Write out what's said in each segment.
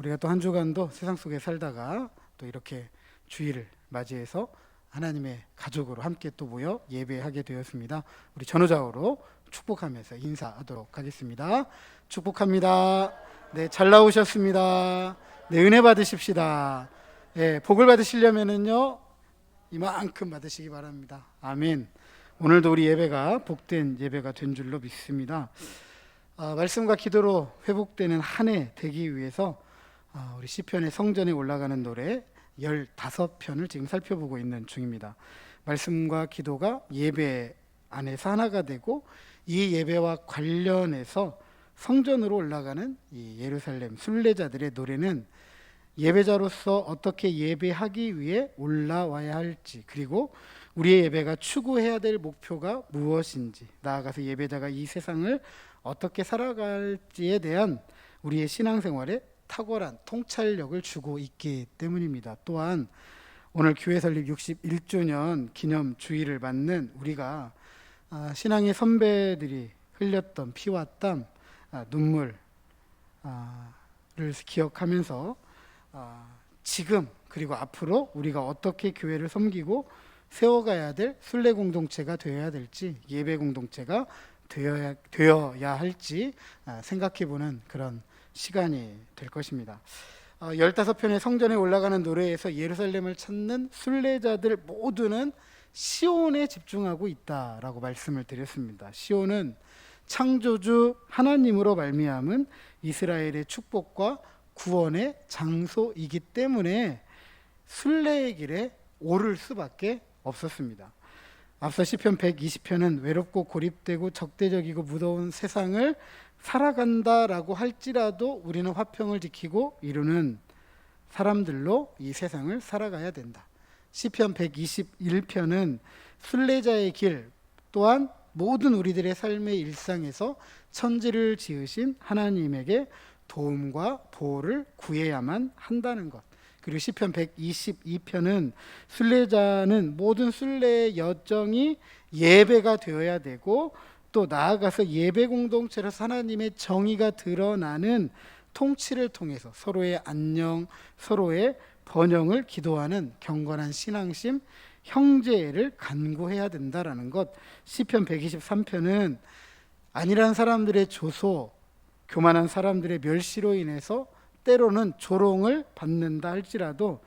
우리가 또 한 주간도 세상 속에 살다가 또 이렇게 주일을 맞이해서 하나님의 가족으로 함께 또 모여 예배하게 되었습니다. 우리 전후좌우로 축복하면서 인사하도록 하겠습니다. 축복합니다. 네, 잘 나오셨습니다. 네, 은혜 받으십시다. 네, 복을 받으시려면은요 이만큼 받으시기 바랍니다. 아멘. 오늘도 우리 예배가 복된 예배가 된 줄로 믿습니다. 말씀과 기도로 회복되는 한 해 되기 위해서 우리 시편의 성전에 올라가는 노래 15편을 지금 살펴보고 있는 중입니다. 말씀과 기도가 예배 안에서 하나가 되고 이 예배와 관련해서 성전으로 올라가는 이 예루살렘 순례자들의 노래는 예배자로서 어떻게 예배하기 위해 올라와야 할지, 그리고 우리의 예배가 추구해야 될 목표가 무엇인지, 나아가서 예배자가 이 세상을 어떻게 살아갈지에 대한 우리의 신앙생활에 탁월한 통찰력을 주고 있기 때문입니다. 또한 오늘 교회 설립 61주년 기념 주일을 맞는 우리가 신앙의 선배들이 흘렸던 피와 땀, 눈물을 기억하면서 지금 그리고 앞으로 우리가 어떻게 교회를 섬기고 세워가야 될 순례 공동체가 되어야 될지, 예배 공동체가 되어야 할지 생각해보는 그런 시간이 될 것입니다. 15편의 성전에 올라가는 노래에서 예루살렘을 찾는 순례자들 모두는 시온에 집중하고 있다라고 말씀을 드렸습니다. 시온은 창조주 하나님으로 말미암은 이스라엘의 축복과 구원의 장소이기 때문에 순례의 길에 오를 수밖에 없었습니다. 앞서 시편 120편은 외롭고 고립되고 적대적이고 무더운 세상을 살아간다라고 할지라도 우리는 화평을 지키고 이루는 사람들로 이 세상을 살아가야 된다. 시편 121편은 순례자의 길 또한 모든 우리들의 삶의 일상에서 천지를 지으신 하나님에게 도움과 보호를 구해야만 한다는 것. 그리고 시편 122편은 순례자는 모든 순례의 여정이 예배가 되어야 되고, 또 나아가서 예배 공동체로서 하나님의 정의가 드러나는 통치를 통해서 서로의 안녕, 서로의 번영을 기도하는 경건한 신앙심, 형제를 간구해야 된다라는 것. 시편 123편은 안일한 사람들의 조소, 교만한 사람들의 멸시로 인해서 때로는 조롱을 받는다 할지라도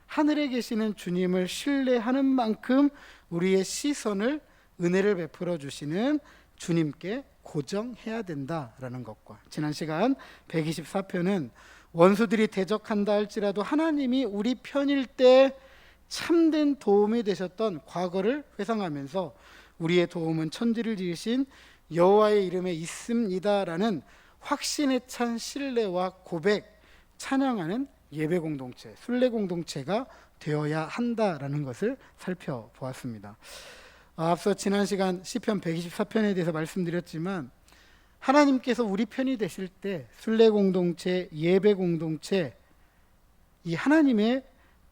하늘에 계시는 주님을 신뢰하는 만큼 우리의 시선을 은혜를 베풀어 주시는 주님께 고정해야 된다라는 것과, 지난 시간 124편은 원수들이 대적한다 할지라도 하나님이 우리 편일 때 참된 도움이 되셨던 과거를 회상하면서 우리의 도움은 천지를 지으신 여호와의 이름에 있습니다라는 확신에 찬 신뢰와 고백, 찬양하는 예배 공동체, 순례 공동체가 되어야 한다라는 것을 살펴보았습니다. 앞서 지난 시간 시편 124편에 대해서 말씀드렸지만, 하나님께서 우리 편이 되실 때 순례 공동체, 예배 공동체, 이 하나님의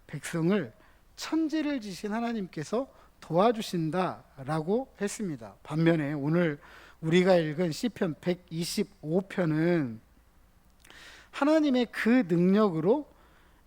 백성을 천지를 지신 하나님께서 도와주신다라고 했습니다. 반면에 오늘 우리가 읽은 시편 125편은 하나님의 그 능력으로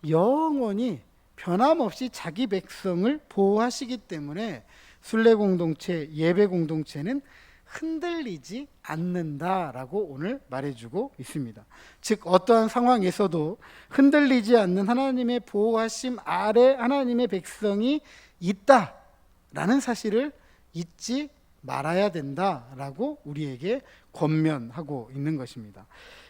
영원히 변함없이 자기 백성을 보호하시기 때문에 순례 공동체, 예배 공동체는 흔들리지 않는다라고 오늘 말해주고 있습니다. 즉 어떠한 상황에서도 흔들리지 않는 하나님의 보호하심 아래 하나님의 백성이 있다라는 사실을 잊지 말아야 된다라고 우리에게 권면하고 있는 것입니다.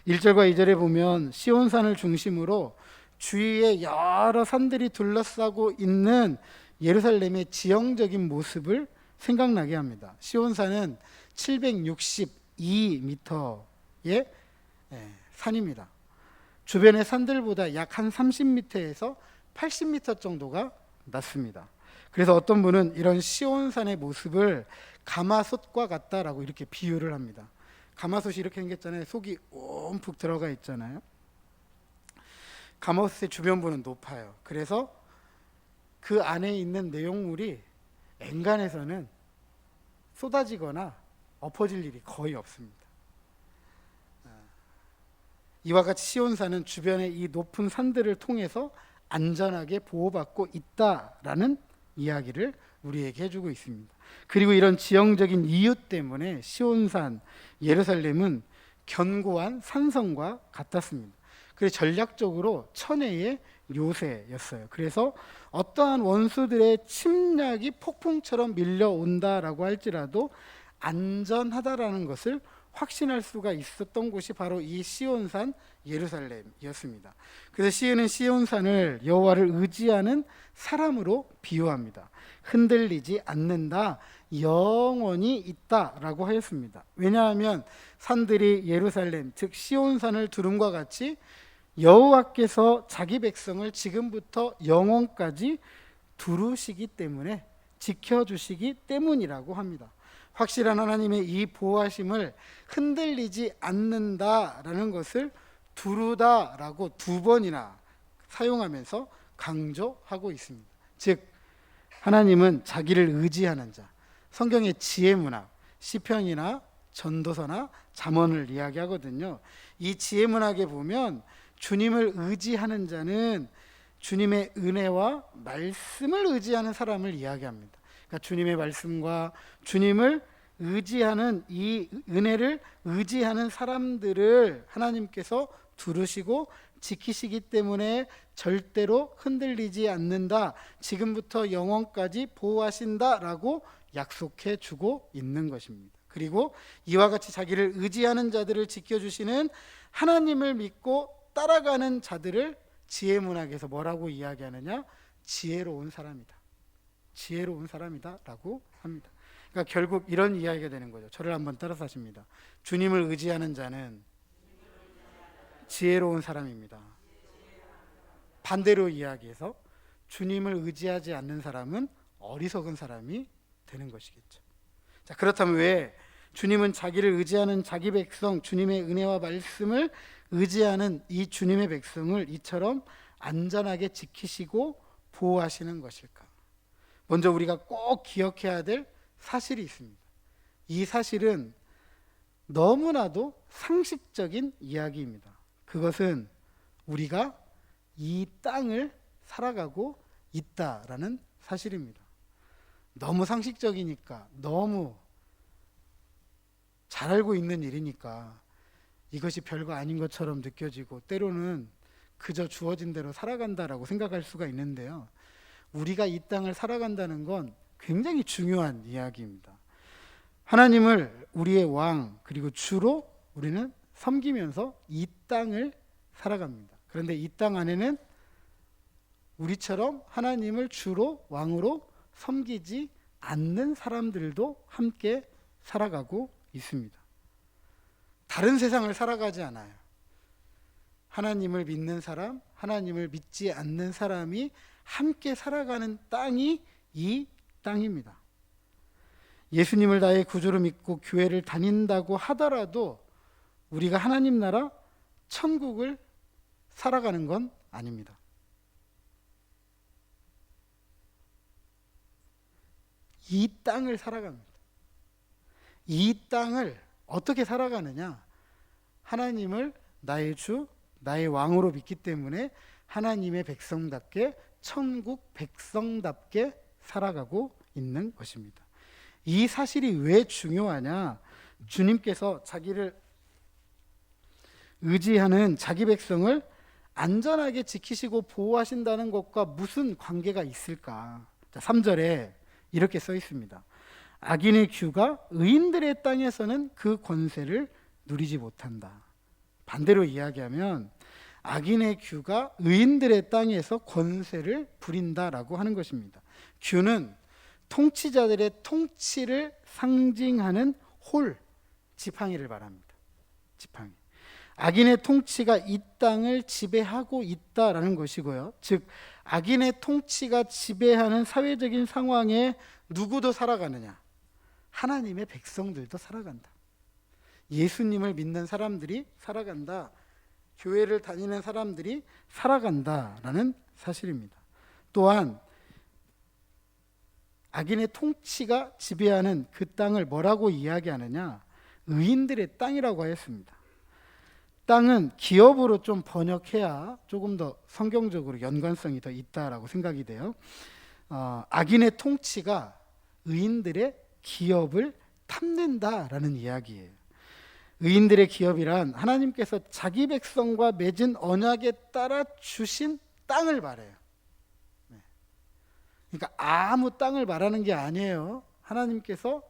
1절과 2절에 보면 시온산을 중심으로 주위에 여러 산들이 둘러싸고 있는 예루살렘의 지형적인 모습을 생각나게 합니다. 시온산은 762m의 산입니다. 주변의 산들보다 약 한 30m에서 80m 정도가 낮습니다. 그래서 어떤 분은 이런 시온산의 모습을 가마솥과 같다라고 이렇게 비유를 합니다. 가마솥이 이렇게 생겼잖아요. 속이 움푹 들어가 있잖아요. 가마솥의 주변부는 높아요. 그래서 그 안에 있는 내용물이 엔간해서는 쏟아지거나 엎어질 일이 거의 없습니다. 이와 같이 시온산은 주변의 이 높은 산들을 통해서 안전하게 보호받고 있다라는 이야기를 우리에게 해주고 있습니다. 그리고 이런 지형적인 이유 때문에 시온산, 예루살렘은 견고한 산성과 같았습니다. 그래서 전략적으로 천혜의 요새였어요. 그래서 어떠한 원수들의 침략이 폭풍처럼 밀려온다라고 할지라도 안전하다라는 것을 확신할 수가 있었던 곳이 바로 이 시온산 예루살렘이었습니다. 그래서 시인은 시온산을 여호와를 의지하는 사람으로 비유합니다. 흔들리지 않는다, 영원히 있다라고 하였습니다. 왜냐하면 산들이 예루살렘, 즉 시온산을 두름과 같이 여호와께서 자기 백성을 지금부터 영원까지 두루시기 때문에, 지켜주시기 때문이라고 합니다. 확실한 하나님의 이 보호하심을 흔들리지 않는다라는 것을 두루다라고 두 번이나 사용하면서 강조하고 있습니다. 즉 하나님은 자기를 의지하는 자, 성경의 지혜문학, 시편이나 전도서나 잠언을 이야기하거든요. 이 지혜문학에 보면 주님을 의지하는 자는 주님의 은혜와 말씀을 의지하는 사람을 이야기합니다. 그러니까 주님의 말씀과 주님을 의지하는 이 은혜를 의지하는 사람들을 하나님께서 두르시고 지키시기 때문에 절대로 흔들리지 않는다, 지금부터 영원까지 보호하신다라고 약속해 주고 있는 것입니다. 그리고 이와 같이 자기를 의지하는 자들을 지켜주시는 하나님을 믿고 따라가는 자들을 지혜문학에서 뭐라고 이야기하느냐? 지혜로운 사람이다, 지혜로운 사람이다 라고 합니다. 그러니까 결국 이런 이야기가 되는 거죠. 저를 한번 따라서 하십니다. 주님을 의지하는 자는 지혜로운 사람입니다. 반대로 이야기해서 주님을 의지하지 않는 사람은 어리석은 사람이 되는 것이겠죠. 자, 그렇다면 왜 주님은 자기를 의지하는 자기 백성, 주님의 은혜와 말씀을 의지하는 이 주님의 백성을 이처럼 안전하게 지키시고 보호하시는 것일까? 먼저 우리가 꼭 기억해야 될 사실이 있습니다. 이 사실은 너무나도 상식적인 이야기입니다. 그것은 우리가 이 땅을 살아가고 있다라는 사실입니다. 너무 상식적이니까, 너무 잘 알고 있는 일이니까 이것이 별거 아닌 것처럼 느껴지고 때로는 그저 주어진 대로 살아간다라고 생각할 수가 있는데요. 우리가 이 땅을 살아간다는 건 굉장히 중요한 이야기입니다. 하나님을 우리의 왕 그리고 주로 우리는 섬기면서 이 땅을 살아갑니다. 그런데 이 땅 안에는 우리처럼 하나님을 주로 왕으로 섬기지 않는 사람들도 함께 살아가고 있습니다. 다른 세상을 살아가지 않아요. 하나님을 믿는 사람, 하나님을 믿지 않는 사람이 함께 살아가는 땅이 이 땅입니다. 예수님을 나의 구주로 믿고 교회를 다닌다고 하더라도 우리가 하나님 나라 천국을 살아가는 건 아닙니다. 이 땅을 살아갑니다. 이 땅을 어떻게 살아가느냐? 하나님을 나의 주, 나의 왕으로 믿기 때문에 하나님의 백성답게, 천국 백성답게 살아가고 있는 것입니다. 이 사실이 왜 중요하냐? 주님께서 자기를 의지하는 자기 백성을 안전하게 지키시고 보호하신다는 것과 무슨 관계가 있을까? 3절에 이렇게 써 있습니다. 악인의 규가 의인들의 땅에서는 그 권세를 누리지 못한다. 반대로 이야기하면 악인의 규가 의인들의 땅에서 권세를 부린다라고 하는 것입니다. 규는 통치자들의 통치를 상징하는 홀, 지팡이를 말합니다. 지팡이. 악인의 통치가 이 땅을 지배하고 있다라는 것이고요. 즉 악인의 통치가 지배하는 사회적인 상황에 누구도 살아가느냐? 하나님의 백성들도 살아간다. 예수님을 믿는 사람들이 살아간다. 교회를 다니는 사람들이 살아간다라는 사실입니다. 또한 악인의 통치가 지배하는 그 땅을 뭐라고 이야기하느냐? 의인들의 땅이라고 하였습니다. 땅은 기업으로 좀 번역해야 조금 더 성경적으로 연관성이 더 있다라고 생각이 돼요. 악인의 통치가 의인들의 기업을 탐낸다라는 이야기예요. 의인들의 기업이란 하나님께서 자기 백성과 맺은 언약에 따라 주신 땅을 말해요. 그러니까 아무 땅을 말하는 게 아니에요. 하나님께서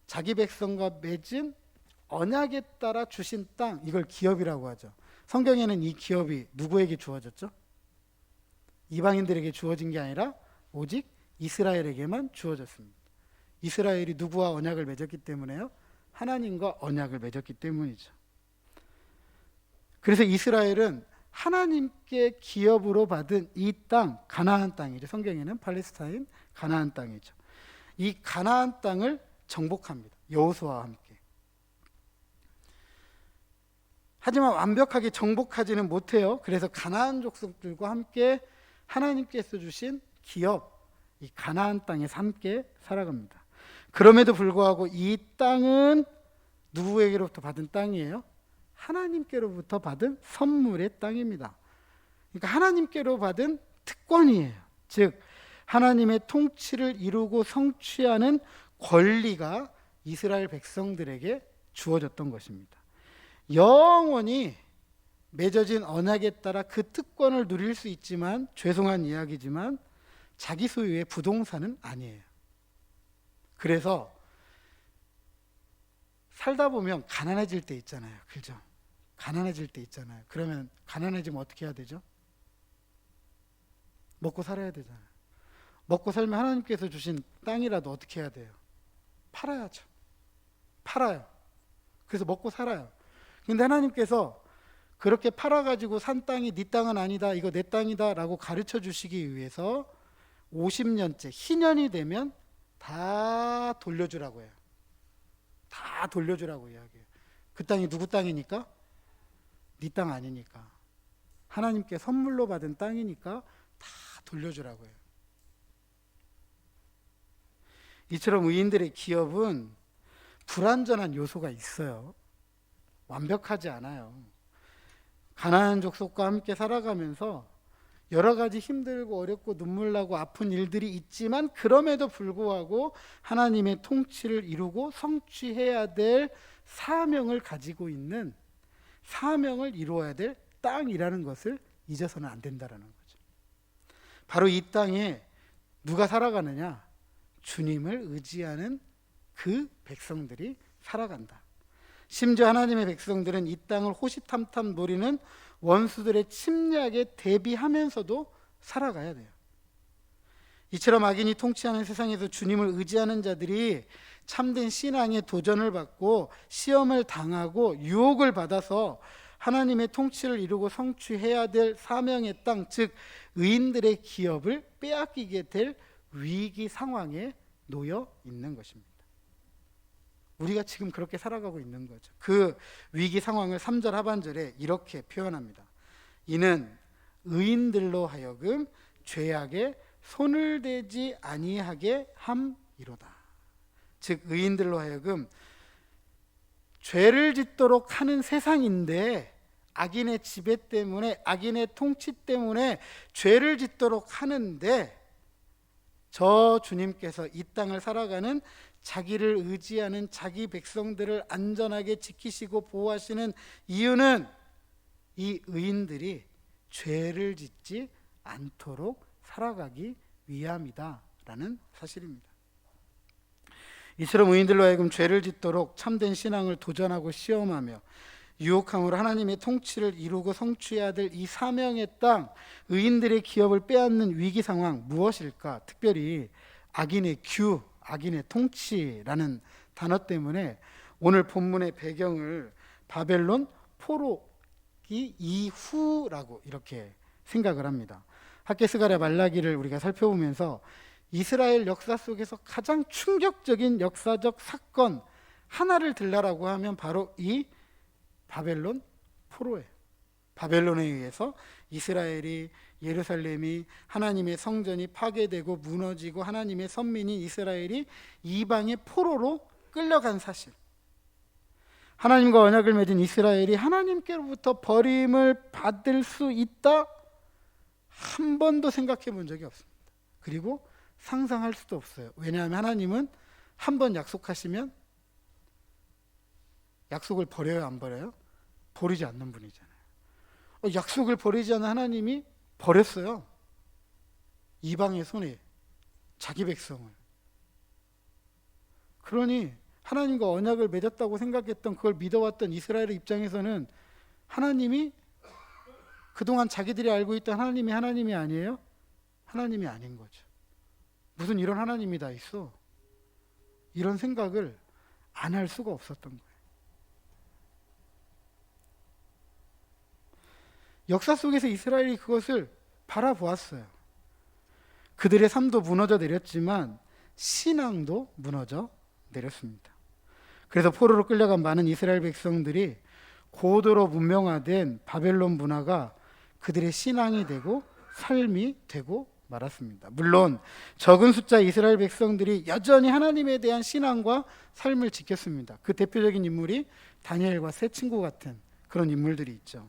자기 백성과 맺은 언약에 따라 주신 땅, 이걸 기업이라고 하죠. 성경에는 이 기업이 누구에게 주어졌죠? 이방인들에게 주어진 게 아니라 오직 이스라엘에게만 주어졌습니다. 이스라엘이 누구와 언약을 맺었기 때문에요? 하나님과 언약을 맺었기 때문이죠. 그래서 이스라엘은 하나님께 기업으로 받은 이 땅, 가나안 땅이죠. 성경에는 팔레스타인 가나안 땅이죠. 이 가나안 땅을 정복합니다. 여호수아와 함께. 하지만 완벽하게 정복하지는 못해요. 그래서 가나안 족속들과 함께 하나님께서 주신 기업, 이 가나안 땅에서 함께 살아갑니다. 그럼에도 불구하고 이 땅은 누구에게로부터 받은 땅이에요? 하나님께로부터 받은 선물의 땅입니다. 그러니까 하나님께로 받은 특권이에요. 즉 하나님의 통치를 이루고 성취하는 권리가 이스라엘 백성들에게 주어졌던 것입니다. 영원히 맺어진 언약에 따라 그 특권을 누릴 수 있지만, 죄송한 이야기지만 자기 소유의 부동산은 아니에요. 그래서 살다 보면 가난해질 때 있잖아요. 그죠? 가난해질 때 있잖아요. 그러면 가난해지면 어떻게 해야 되죠? 먹고 살아야 되잖아요. 먹고 살면 하나님께서 주신 땅이라도 어떻게 해야 돼요? 팔아야죠. 팔아요. 그래서 먹고 살아요. 근데 하나님께서 그렇게 팔아가지고 산 땅이 네 땅은 아니다, 이거 내 땅이다 라고 가르쳐 주시기 위해서 50년째, 희년이 되면 다 돌려주라고 해요. 다 돌려주라고 이야기해요. 그 땅이 누구 땅이니까? 네 땅 아니니까. 하나님께 선물로 받은 땅이니까 다 돌려주라고 해요. 이처럼 의인들의 기업은 불완전한 요소가 있어요. 완벽하지 않아요. 가나안 족속과 함께 살아가면서 여러 가지 힘들고 어렵고 눈물 나고 아픈 일들이 있지만, 그럼에도 불구하고 하나님의 통치를 이루고 성취해야 될 사명을 가지고 있는, 사명을 이루어야 될 땅이라는 것을 잊어서는 안 된다라는 거죠. 바로 이 땅에 누가 살아가느냐? 주님을 의지하는 그 백성들이 살아간다. 심지어 하나님의 백성들은 이 땅을 호시탐탐 노리는 원수들의 침략에 대비하면서도 살아가야 돼요. 이처럼 악인이 통치하는 세상에서 주님을 의지하는 자들이 참된 신앙의 도전을 받고 시험을 당하고 유혹을 받아서 하나님의 통치를 이루고 성취해야 될 사명의 땅, 즉 의인들의 기업을 빼앗기게 될 위기 상황에 놓여 있는 것입니다. 우리가 지금 그렇게 살아가고 있는 거죠. 그 위기 상황을 3절 하반절에 이렇게 표현합니다. 이는 의인들로 하여금 죄악에 손을 대지 아니하게 함이로다. 즉 의인들로 하여금 죄를 짓도록 하는 세상인데, 악인의 지배 때문에, 악인의 통치 때문에 죄를 짓도록 하는데, 저 주님께서 이 땅을 살아가는 자기를 의지하는 자기 백성들을 안전하게 지키시고 보호하시는 이유는 이 의인들이 죄를 짓지 않도록 살아가기 위함이다라는 사실입니다. 이처럼 의인들로 하여금 죄를 짓도록 참된 신앙을 도전하고 시험하며 유혹함으로 하나님의 통치를 이루고 성취해야 될 이 사명의 땅, 의인들의 기업을 빼앗는 위기 상황 무엇일까? 특별히 악인의 규, 악인의 통치라는 단어 때문에 오늘 본문의 배경을 바벨론 포로기 이후라고 이렇게 생각을 합니다. 학개스가랴 말라기를 우리가 살펴보면서 이스라엘 역사 속에서 가장 충격적인 역사적 사건 하나를 들라라고 하면 바로 이 바벨론 포로예요. 바벨론에 의해서 이스라엘이, 예루살렘이, 하나님의 성전이 파괴되고 무너지고 하나님의 선민인 이스라엘이 이방의 포로로 끌려간 사실. 하나님과 언약을 맺은 이스라엘이 하나님께로부터 버림을 받을 수 있다? 한 번도 생각해 본 적이 없습니다. 그리고 상상할 수도 없어요. 왜냐하면 하나님은 한 번 약속하시면 약속을 버려요, 안 버려요? 버리지 않는 분이잖아요. 약속을 버리지 않는 하나님이 버렸어요. 이방의 손에 자기 백성을. 그러니 하나님과 언약을 맺었다고 생각했던, 그걸 믿어왔던 이스라엘의 입장에서는 하나님이 그동안 자기들이 알고 있던 하나님이 아니에요? 하나님이 아닌 거죠. 무슨 이런 하나님이 다 있어? 이런 생각을 안 할 수가 없었던 거예요. 역사 속에서 이스라엘이 그것을 바라보았어요. 그들의 삶도 무너져 내렸지만 신앙도 무너져 내렸습니다. 그래서 포로로 끌려간 많은 이스라엘 백성들이 고도로 문명화된 바벨론 문화가 그들의 신앙이 되고 삶이 되고 말았습니다. 물론 적은 숫자 이스라엘 백성들이 여전히 하나님에 대한 신앙과 삶을 지켰습니다. 그 대표적인 인물이 다니엘과 세 친구 같은 그런 인물들이 있죠.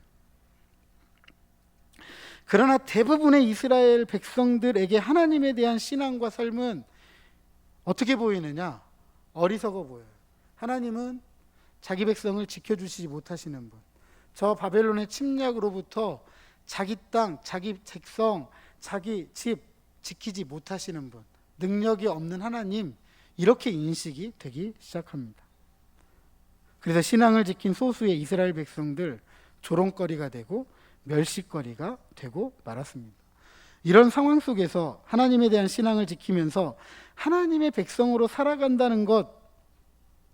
그러나 대부분의 이스라엘 백성들에게 하나님에 대한 신앙과 삶은 어떻게 보이느냐? 어리석어 보여요. 하나님은 자기 백성을 지켜주시지 못하시는 분, 저 바벨론의 침략으로부터 자기 땅, 자기 백성, 자기 집 지키지 못하시는 분, 능력이 없는 하나님, 이렇게 인식이 되기 시작합니다. 그래서 신앙을 지킨 소수의 이스라엘 백성들 조롱거리가 되고 멸시거리가 되고 말았습니다. 이런 상황 속에서 하나님에 대한 신앙을 지키면서 하나님의 백성으로 살아간다는 것,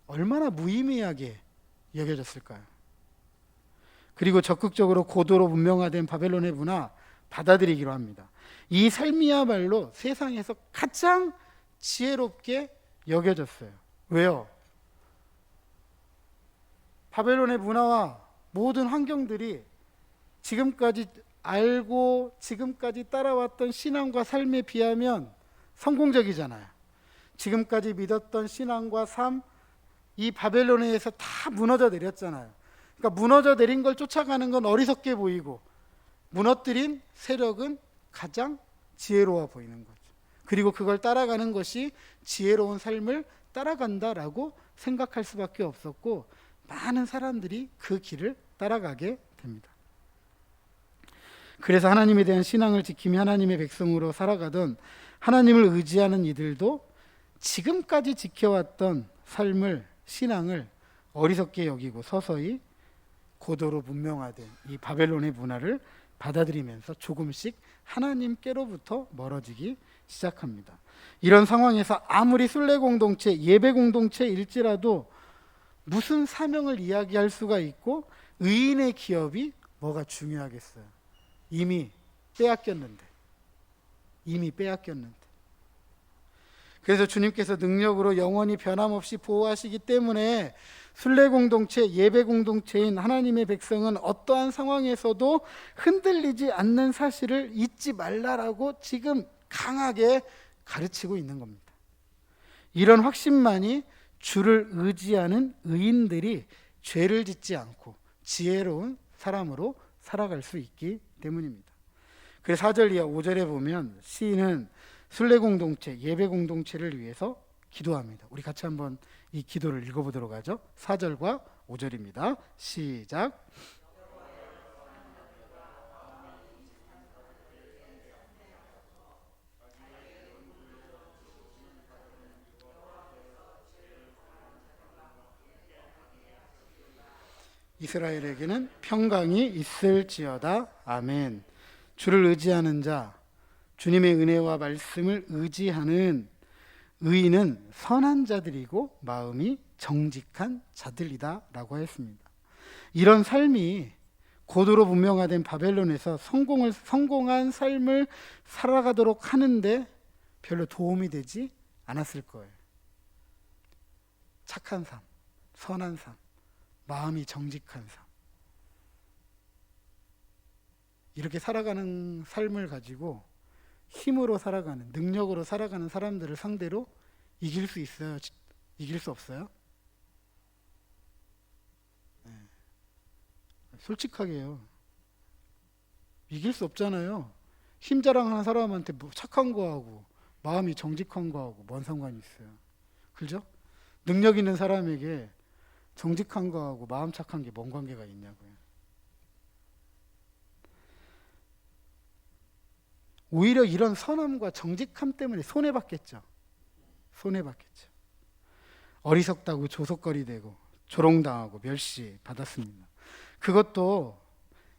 얼마나 무의미하게 여겨졌을까요? 그리고 적극적으로 고도로 문명화된 바벨론의 문화 받아들이기로 합니다. 이 삶이야말로 세상에서 가장 지혜롭게 여겨졌어요. 왜요? 바벨론의 문화와 모든 환경들이 지금까지 알고 지금까지 따라왔던 신앙과 삶에 비하면 성공적이잖아요. 지금까지 믿었던 신앙과 삶, 이 바벨론에 의해서 다 무너져 내렸잖아요. 그러니까 무너져 내린 걸 쫓아가는 건 어리석게 보이고, 무너뜨린 세력은 가장 지혜로워 보이는 거죠. 그리고 그걸 따라가는 것이 지혜로운 삶을 따라간다라고 생각할 수밖에 없었고, 많은 사람들이 그 길을 따라가게 됩니다. 그래서 하나님에 대한 신앙을 지키며 하나님의 백성으로 살아가던 하나님을 의지하는 이들도 지금까지 지켜왔던 삶을, 신앙을 어리석게 여기고 서서히 고도로 문명화된 이 바벨론의 문화를 받아들이면서 조금씩 하나님께로부터 멀어지기 시작합니다. 이런 상황에서 아무리 순례 공동체, 예배 공동체일지라도 무슨 사명을 이야기할 수가 있고 의인의 기업이 뭐가 중요하겠어요? 이미 빼앗겼는데. 그래서 주님께서 능력으로 영원히 변함없이 보호하시기 때문에 순례 공동체, 예배 공동체인 하나님의 백성은 어떠한 상황에서도 흔들리지 않는 사실을 잊지 말라라고 지금 강하게 가르치고 있는 겁니다. 이런 확신만이 주를 의지하는 의인들이 죄를 짓지 않고 지혜로운 사람으로 살아갈 수 있기 때문입니다. 그래서 4절 이하 5절에 보면 시인은 순례 공동체, 예배 공동체를 위해서 기도합니다. 우리 같이 한번 이 기도를 읽어보도록 하죠. 4절과 5절입니다. 시작. 이스라엘에게는 평강이 있을지어다. 아멘. 주를 의지하는 자, 주님의 은혜와 말씀을 의지하는 의인은 선한 자들이고 마음이 정직한 자들이다 라고 했습니다. 이런 삶이 고도로 문명화된 바벨론에서 성공한 삶을 살아가도록 하는데 별로 도움이 되지 않았을 거예요. 착한 삶, 선한 삶, 마음이 정직한 삶, 이렇게 살아가는 삶을 가지고 힘으로 살아가는, 능력으로 살아가는 사람들을 상대로 이길 수 있어요? 이길 수 없어요? 솔직하게요. 이길 수 없잖아요. 힘 자랑하는 사람한테 뭐 착한 거하고 마음이 정직한 거하고 뭔 상관이 있어요. 그죠? 능력 있는 사람에게 정직한 거하고 마음 착한 게 뭔 관계가 있냐고요. 오히려 이런 선함과 정직함 때문에 손해받겠죠. 손해받겠죠. 어리석다고 조속거리되고 조롱당하고 멸시받았습니다. 그것도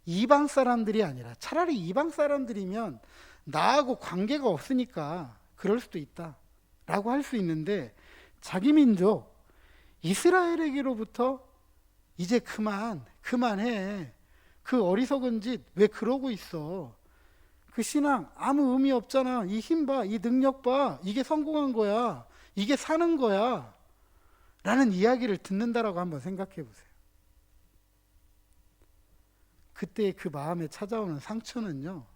이방 사람들이 아니라 차라리 이방 사람들이면 나하고 관계가 없으니까 그럴 수도 있다 라고 할 수 있는데, 자기 민족 이스라엘에게로부터 이제 그만해, 그 어리석은 짓 왜 그러고 있어, 그 신앙 아무 의미 없잖아, 이 힘 봐, 이 능력 봐, 이게 성공한 거야, 이게 사는 거야 라는 이야기를 듣는다라고 한번 생각해 보세요. 그때 그 마음에 찾아오는 상처는요,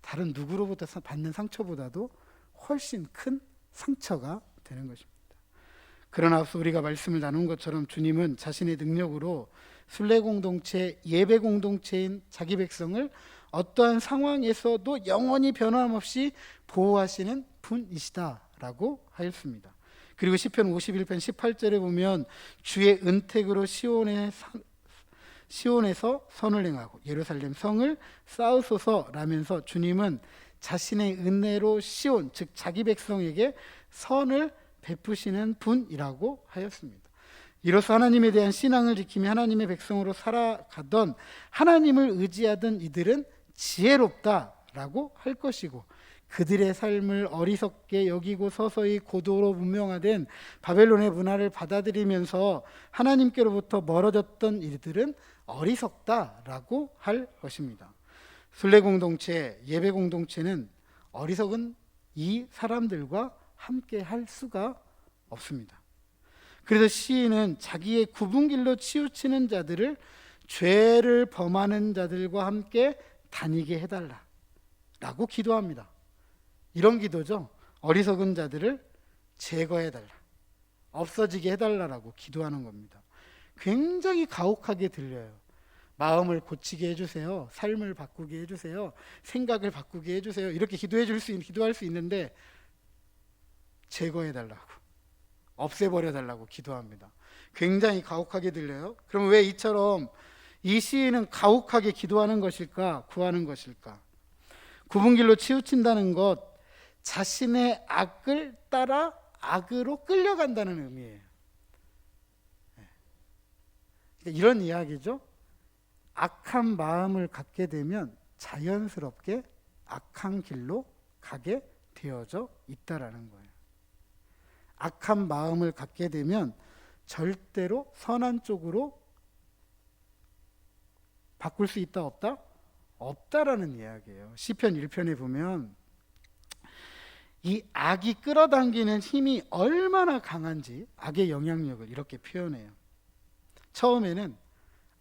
다른 누구로부터 받는 상처보다도 훨씬 큰 상처가 되는 것입니다. 그러나 앞서 우리가 말씀을 나눈 것처럼 주님은 자신의 능력으로 순례 공동체, 예배 공동체인 자기 백성을 어떠한 상황에서도 영원히 변함없이 보호하시는 분이시다라고 하였습니다. 그리고 시편 51편 18절에 보면 주의 은택으로 시온에서 선을 행하고 예루살렘 성을 쌓으소서라면서 주님은 자신의 은혜로 시온, 즉 자기 백성에게 선을 베푸시는 분이라고 하였습니다. 이로써 하나님에 대한 신앙을 지키며 하나님의 백성으로 살아가던, 하나님을 의지하던 이들은 지혜롭다라고 할 것이고, 그들의 삶을 어리석게 여기고 서서히 고도로 문명화된 바벨론의 문화를 받아들이면서 하나님께로부터 멀어졌던 이들은 어리석다라고 할 것입니다. 순례 공동체, 예배 공동체는 어리석은 이 사람들과 함께 할 수가 없습니다. 그래서 시인은 자기의 굽은 길로 치우치는 자들을 죄를 범하는 자들과 함께 다니게 해달라라고 기도합니다. 이런 기도죠. 어리석은 자들을 제거해달라, 없어지게 해달라라고 기도하는 겁니다. 굉장히 가혹하게 들려요. 마음을 고치게 해주세요, 삶을 바꾸게 해주세요, 생각을 바꾸게 해주세요, 이렇게 기도할 수 있는데 제거해달라고, 없애버려달라고 기도합니다. 굉장히 가혹하게 들려요. 그럼 왜 이처럼 이 시인은 가혹하게 기도하는 것일까, 구하는 것일까? 굽은 길로 치우친다는 것, 자신의 악을 따라 악으로 끌려간다는 의미예요. 이런 이야기죠. 악한 마음을 갖게 되면 자연스럽게 악한 길로 가게 되어져 있다라는 거예요. 악한 마음을 갖게 되면 절대로 선한 쪽으로 바꿀 수 있다 없다? 없다라는 이야기예요. 시편 1편에 보면 이 악이 끌어당기는 힘이 얼마나 강한지 악의 영향력을 이렇게 표현해요. 처음에는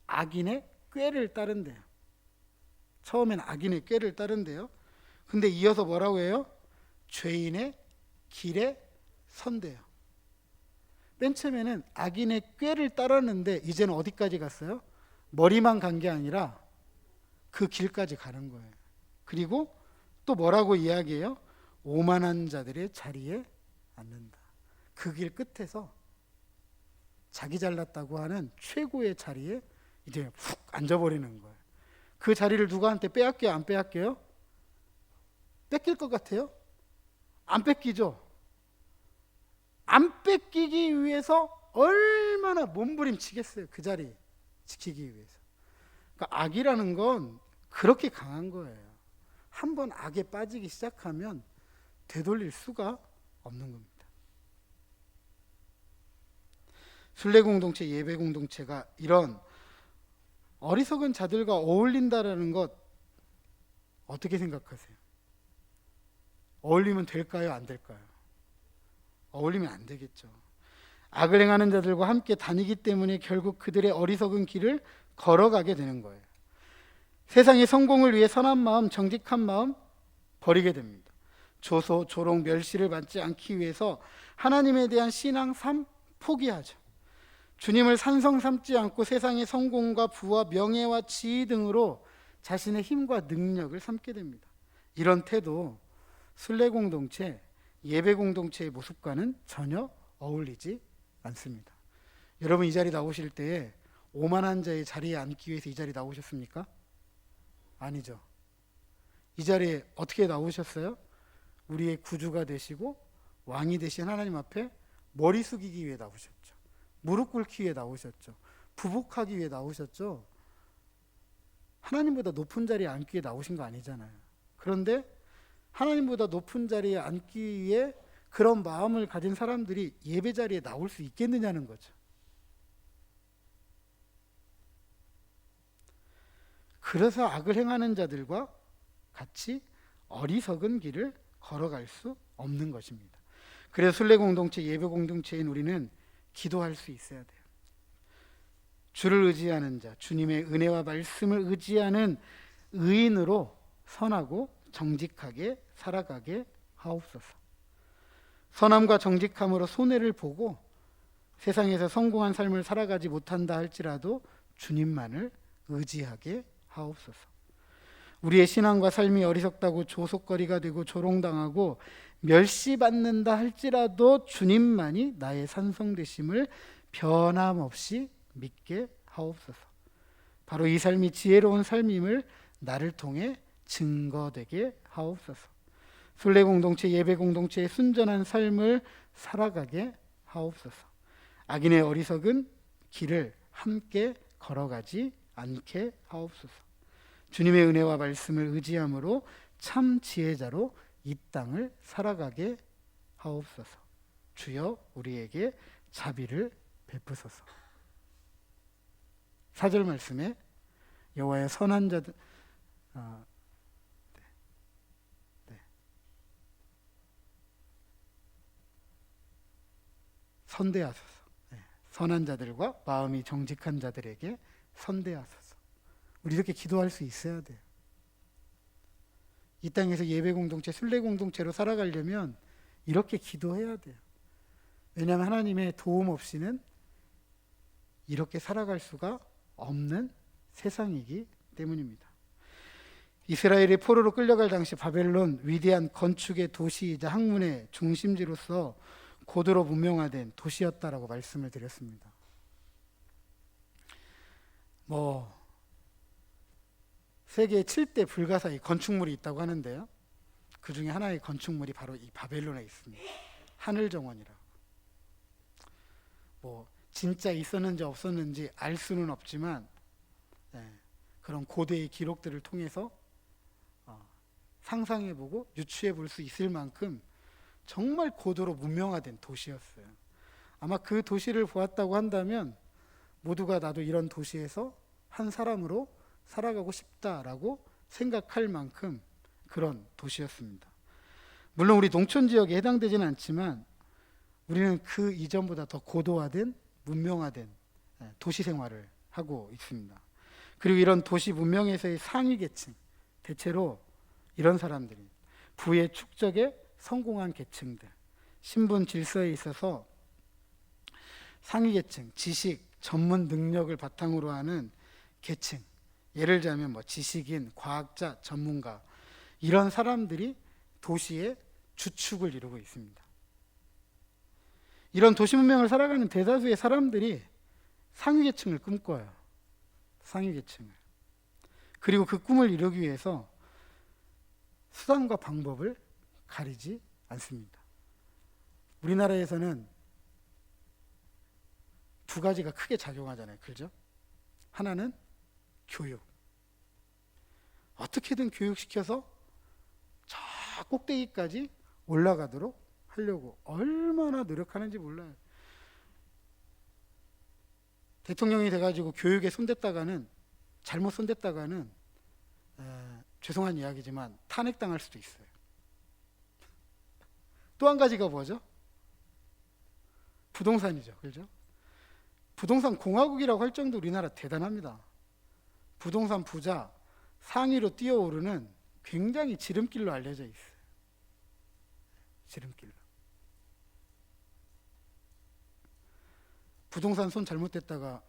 악인의 꾀를 따른대요. 근데 이어서 뭐라고 해요? 죄인의 길에 선대요. 맨 처음에는 악인의 꾀를 따랐는데 이제는 어디까지 갔어요? 머리만 간 게 아니라 그 길까지 가는 거예요. 그리고 또 뭐라고 이야기해요? 오만한 자들의 자리에 앉는다. 그 길 끝에서 자기 잘났다고 하는 최고의 자리에 이제 훅 앉아버리는 거예요. 그 자리를 누구한테 빼앗겨요? 안 빼앗겨요? 뺏길 것 같아요? 안 뺏기죠? 안 뺏기기 위해서 얼마나 몸부림치겠어요, 그 자리 지키기 위해서. 그러니까 악이라는 건 그렇게 강한 거예요. 한번 악에 빠지기 시작하면 되돌릴 수가 없는 겁니다. 순례 공동체, 예배 공동체가 이런 어리석은 자들과 어울린다라는 것 어떻게 생각하세요? 어울리면 될까요? 안 될까요? 어울리면 안 되겠죠. 악을 행하는 자들과 함께 다니기 때문에 결국 그들의 어리석은 길을 걸어가게 되는 거예요. 세상의 성공을 위해 선한 마음, 정직한 마음 버리게 됩니다. 조소, 조롱, 멸시를 받지 않기 위해서 하나님에 대한 신앙 삶 포기하죠. 주님을 산성 삼지 않고 세상의 성공과 부와 명예와 지위 등으로 자신의 힘과 능력을 삼게 됩니다. 이런 태도 순례 공동체, 예배 공동체의 모습과는 전혀 어울리지 않습니다. 여러분 이 자리 나오실 때에 오만한 자의 자리에 앉기 위해서 이 자리 나오셨습니까? 아니죠. 이 자리에 어떻게 나오셨어요? 우리의 구주가 되시고 왕이 되신 하나님 앞에 머리 숙이기 위해 나오셨죠. 무릎 꿇기 위해 나오셨죠. 부복하기 위해 나오셨죠. 하나님보다 높은 자리에 앉기 위해 나오신 거 아니잖아요. 그런데 하나님보다 높은 자리에 앉기 위해 그런 마음을 가진 사람들이 예배 자리에 나올 수 있겠느냐는 거죠. 그래서 악을 행하는 자들과 같이 어리석은 길을 걸어갈 수 없는 것입니다. 그래서 순례 공동체, 예배 공동체인 우리는 기도할 수 있어야 돼요. 주를 의지하는 자, 주님의 은혜와 말씀을 의지하는 의인으로 선하고 정직하게 살아가게 하옵소서. 선함과 정직함으로 손해를 보고 세상에서 성공한 삶을 살아가지 못한다 할지라도 주님만을 의지하게 하옵소서. 우리의 신앙과 삶이 어리석다고 조속거리가 되고 조롱당하고 멸시받는다 할지라도 주님만이 나의 산성되심을 변함없이 믿게 하옵소서. 바로 이 삶이 지혜로운 삶임을 나를 통해 증거되게 하옵소서. 순례 공동체, 예배 공동체의 순전한 삶을 살아가게 하옵소서. 악인의 어리석은 길을 함께 걸어가지 않게 하옵소서. 주님의 은혜와 말씀을 의지함으로 참 지혜자로 이 땅을 살아가게 하옵소서. 주여 우리에게 자비를 베푸소서. 4절 말씀에 여호와의 선한 자들 선대하소서. 선한 자들과 마음이 정직한 자들에게 선대하소서. 우리 이렇게 기도할 수 있어야 돼요. 이 땅에서 예배 공동체, 순례 공동체로 살아가려면 이렇게 기도해야 돼요. 왜냐하면 하나님의 도움 없이는 이렇게 살아갈 수가 없는 세상이기 때문입니다. 이스라엘이 포로로 끌려갈 당시 바벨론 위대한 건축의 도시이자 학문의 중심지로서 고도로 문명화된 도시였다라고 말씀을 드렸습니다. 세계 7대 불가사의 건축물이 있다고 하는데요. 그 중에 하나의 건축물이 바로 이 바벨론에 있습니다. 하늘정원이라고. 진짜 있었는지 없었는지 알 수는 없지만 그런 고대의 기록들을 통해서 상상해보고 유추해볼 수 있을 만큼 정말 고도로 문명화된 도시였어요. 아마 그 도시를 보았다고 한다면 모두가 나도 이런 도시에서 한 사람으로 살아가고 싶다라고 생각할 만큼 그런 도시였습니다. 물론 우리 농촌 지역에 해당되지는 않지만 우리는 그 이전보다 더 고도화된 문명화된 도시 생활을 하고 있습니다. 그리고 이런 도시 문명에서의 상위 계층, 대체로 이런 사람들이 부의 축적에 성공한 계층들, 신분 질서에 있어서 상위 계층, 지식, 전문 능력을 바탕으로 하는 계층, 예를 들자면 지식인, 과학자, 전문가, 이런 사람들이 도시의 주축을 이루고 있습니다. 이런 도시 문명을 살아가는 대다수의 사람들이 상위 계층을 꿈꿔요. 상위 계층을. 그리고 그 꿈을 이루기 위해서 수단과 방법을 가리지 않습니다. 우리나라에서는 두 가지가 크게 작용하잖아요. 그죠? 하나는 교육. 어떻게든 교육시켜서 저 꼭대기까지 올라가도록 하려고 얼마나 노력하는지 몰라요. 대통령이 돼가지고 교육에 손댔다가는, 잘못 손댔다가는 죄송한 이야기지만 탄핵당할 수도 있어요. 또 한 가지가 뭐죠? 부동산이죠. 그렇죠? 부동산 공화국이라고 할 정도로 우리나라 대단합니다. 부동산 부자 상위로 뛰어오르는 굉장히 지름길로 알려져 있어요. 지름길로. 부동산 손 잘못됐다가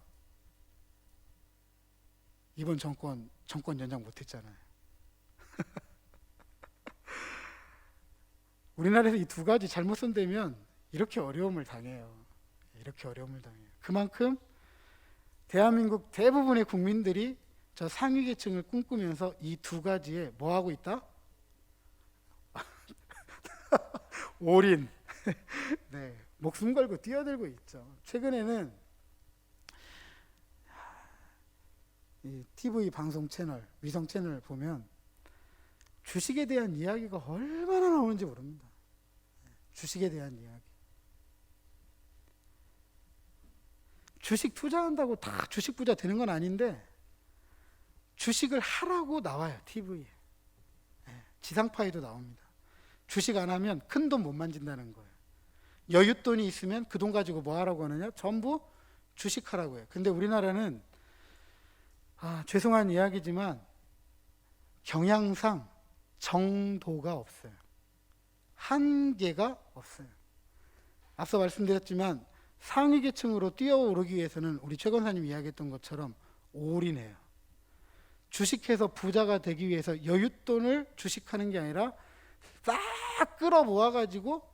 이번 정권 연장 못했잖아요. 우리나라에서 이 두 가지 잘못 손대면 이렇게 어려움을 당해요. 이렇게 어려움을 당해요. 그만큼 대한민국 대부분의 국민들이 저 상위 계층을 꿈꾸면서 이 두 가지에 뭐 하고 있다? 올인. 네, 목숨 걸고 뛰어들고 있죠. 최근에는 이 TV 방송 채널, 위성 채널 보면 주식에 대한 이야기가 얼마나 나오는지 모릅니다. 주식에 대한 이야기. 주식 투자한다고 다 주식 부자 되는 건 아닌데 주식을 하라고 나와요, TV에. 지상파에도 나옵니다. 주식 안 하면 큰 돈 못 만진다는 거예요. 여윳돈이 있으면 그 돈 가지고 뭐 하라고 하느냐? 전부 주식하라고 해요. 근데 우리나라는 죄송한 이야기지만 경향상 정도가 없어요. 한계가 없어요. 앞서 말씀드렸지만 상위 계층으로 뛰어오르기 위해서는 우리 최 권사님 이야기했던 것처럼 올인해요. 주식해서 부자가 되기 위해서 여윳돈을 주식하는 게 아니라 싹 끌어 모아가지고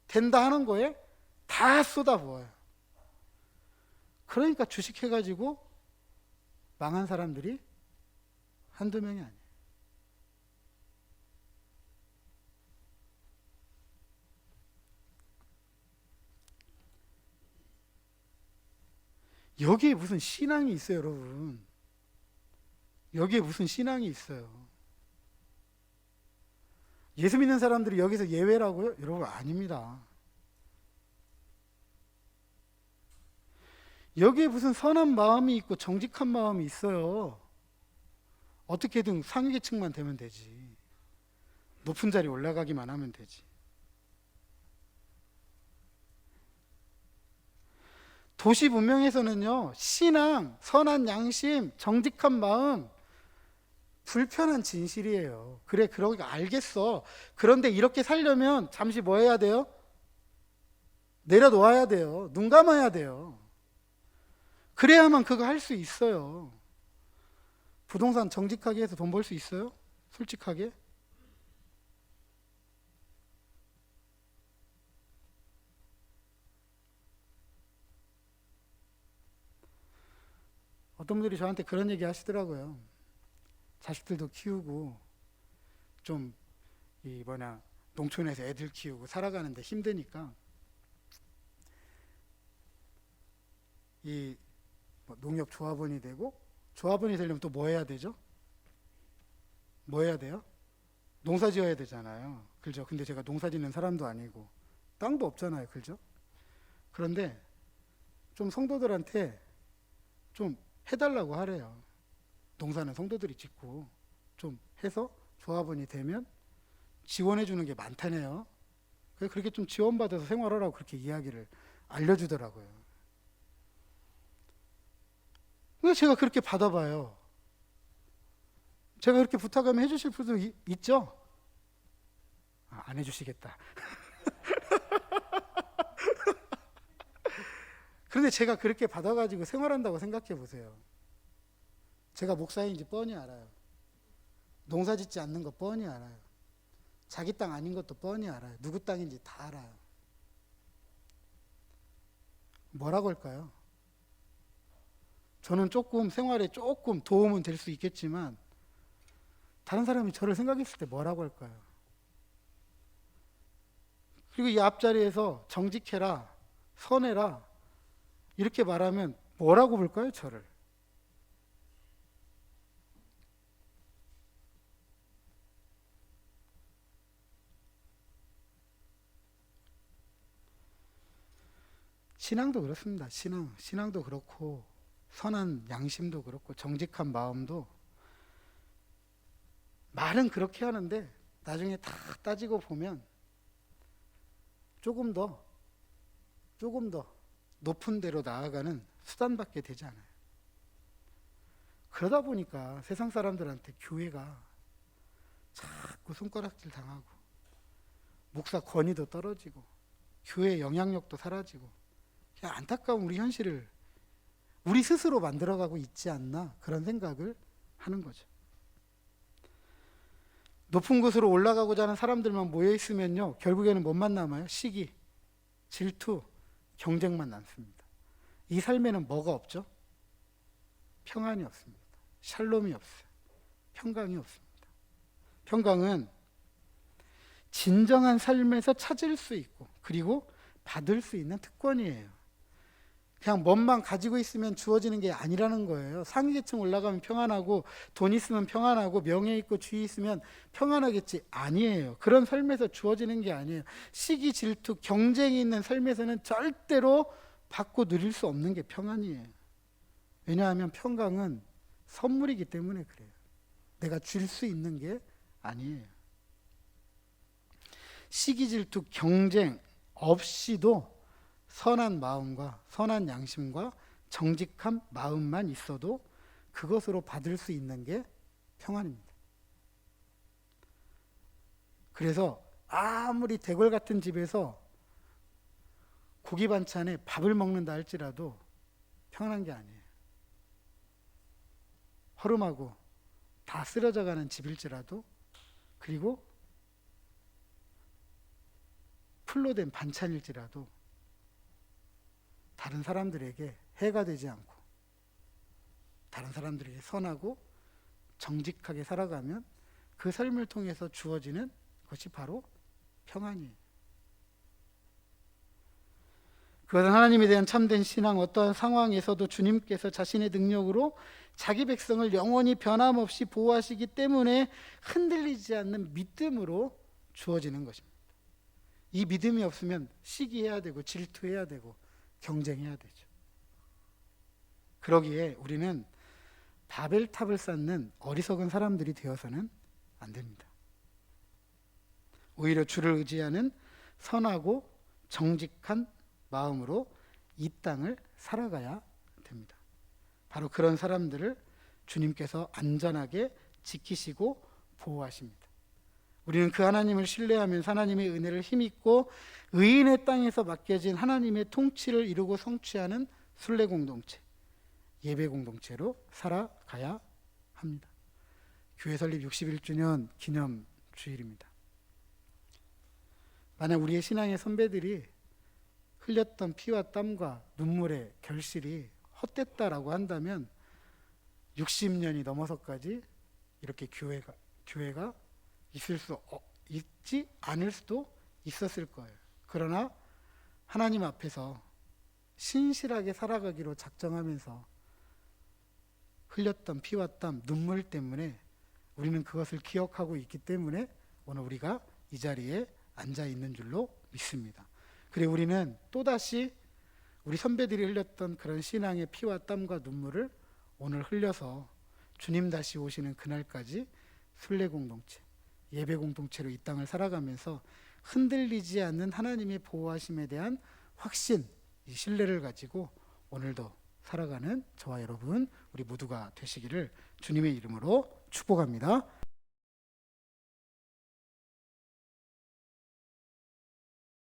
된다 하는 거에 다 쏟아부어요. 그러니까 주식해가지고 망한 사람들이 한두 명이 아니에요. 여기에 무슨 신앙이 있어요, 여러분. 여기에 무슨 신앙이 있어요. 예수 믿는 사람들이 여기서 예외라고요? 여러분, 아닙니다. 여기에 무슨 선한 마음이 있고 정직한 마음이 있어요. 어떻게든 상위 계층만 되면 되지. 높은 자리 올라가기만 하면 되지. 도시 문명에서는요, 신앙, 선한 양심, 정직한 마음, 불편한 진실이에요. 그래, 그러니까 알겠어. 그런데 이렇게 살려면 잠시 뭐 해야 돼요? 내려놓아야 돼요. 눈 감아야 돼요. 그래야만 그거 할 수 있어요. 부동산 정직하게 해서 돈 벌 수 있어요? 솔직하게? 어떤 분들이 저한테 그런 얘기 하시더라고요. 자식들도 키우고 좀 농촌에서 애들 키우고 살아가는데 힘드니까 농협 조합원이 되고, 조합원이 되려면 또 뭐 해야 되죠? 뭐 해야 돼요? 농사 지어야 되잖아요. 그죠? 근데 제가 농사 짓는 사람도 아니고 땅도 없잖아요. 그죠? 그런데 좀 성도들한테 좀 해달라고 하래요. 농사는 성도들이 짓고 좀 해서 조합원이 되면 지원해 주는 게 많다네요. 그래서 그렇게 좀 지원받아서 생활하라고 그렇게 이야기를 알려주더라고요. 왜 제가 그렇게 받아봐요? 제가 그렇게 부탁하면 해주실 분도 있죠? 안 해주시겠다. 그런데 제가 그렇게 받아가지고 생활한다고 생각해 보세요. 제가 목사인지 뻔히 알아요. 농사 짓지 않는 거 뻔히 알아요. 자기 땅 아닌 것도 뻔히 알아요. 누구 땅인지 다 알아요. 뭐라고 할까요? 저는 생활에 조금 도움은 될 수 있겠지만 다른 사람이 저를 생각했을 때 뭐라고 할까요? 그리고 이 앞자리에서 정직해라, 선해라 이렇게 말하면 뭐라고 볼까요, 저를? 신앙도 그렇습니다. 신앙도 그렇고 선한 양심도 그렇고 정직한 마음도 말은 그렇게 하는데 나중에 다 따지고 보면 조금 더 높은 데로 나아가는 수단밖에 되지 않아요. 그러다 보니까 세상 사람들한테 교회가 자꾸 손가락질 당하고 목사 권위도 떨어지고 교회 영향력도 사라지고 안타까운 우리 현실을 우리 스스로 만들어가고 있지 않나, 그런 생각을 하는 거죠. 높은 곳으로 올라가고자 하는 사람들만 모여 있으면요, 결국에는 뭐만 남아요? 시기, 질투, 경쟁만 남습니다. 이 삶에는 뭐가 없죠? 평안이 없습니다. 샬롬이 없어요. 평강이 없습니다. 평강은 진정한 삶에서 찾을 수 있고, 그리고 받을 수 있는 특권이에요. 그냥 뭔만 가지고 있으면 주어지는 게 아니라는 거예요. 상위계층 올라가면 평안하고, 돈 있으면 평안하고, 명예 있고 주의 있으면 평안하겠지. 아니에요. 그런 삶에서 주어지는 게 아니에요. 시기, 질투, 경쟁이 있는 삶에서는 절대로 받고 누릴 수 없는 게 평안이에요. 왜냐하면 평강은 선물이기 때문에 그래요. 내가 줄 수 있는 게 아니에요. 시기, 질투, 경쟁 없이도 선한 마음과 선한 양심과 정직한 마음만 있어도 그것으로 받을 수 있는 게 평안입니다. 그래서 아무리 대궐 같은 집에서 고기 반찬에 밥을 먹는다 할지라도 평안한 게 아니에요. 허름하고 다 쓰러져가는 집일지라도, 그리고 풀로 된 반찬일지라도 다른 사람들에게 해가 되지 않고 다른 사람들에게 선하고 정직하게 살아가면 그 삶을 통해서 주어지는 것이 바로 평안이에요. 그것은 하나님에 대한 참된 신앙, 어떠한 상황에서도 주님께서 자신의 능력으로 자기 백성을 영원히 변함없이 보호하시기 때문에 흔들리지 않는 믿음으로 주어지는 것입니다. 이 믿음이 없으면 시기해야 되고 질투해야 되고 경쟁해야 되죠. 그러기에 우리는 바벨탑을 쌓는 어리석은 사람들이 되어서는 안 됩니다. 오히려 주를 의지하는 선하고 정직한 마음으로 이 땅을 살아가야 됩니다. 바로 그런 사람들을 주님께서 안전하게 지키시고 보호하십니다. 우리는 그 하나님을 신뢰하면서 하나님의 은혜를 힘입고 의인의 땅에서 맡겨진 하나님의 통치를 이루고 성취하는 순례 공동체, 예배 공동체로 살아가야 합니다. 교회 설립 61주년 기념 주일입니다. 만약 우리의 신앙의 선배들이 흘렸던 피와 땀과 눈물의 결실이 헛됐다라고 한다면 60년이 넘어서까지 이렇게 교회가 있지 않을 수도 있었을 거예요. 그러나 하나님 앞에서 신실하게 살아가기로 작정하면서 흘렸던 피와 땀, 눈물 때문에 우리는 그것을 기억하고 있기 때문에 오늘 우리가 이 자리에 앉아 있는 줄로 믿습니다. 그리고 우리는 또다시 우리 선배들이 흘렸던 그런 신앙의 피와 땀과 눈물을 오늘 흘려서 주님 다시 오시는 그날까지 순례 공동체, 예배 공동체로 이 땅을 살아가면서 흔들리지 않는 하나님의 보호하심에 대한 확신, 이 신뢰를 가지고 오늘도 살아가는 저와 여러분, 우리 모두가 되시기를 주님의 이름으로 축복합니다.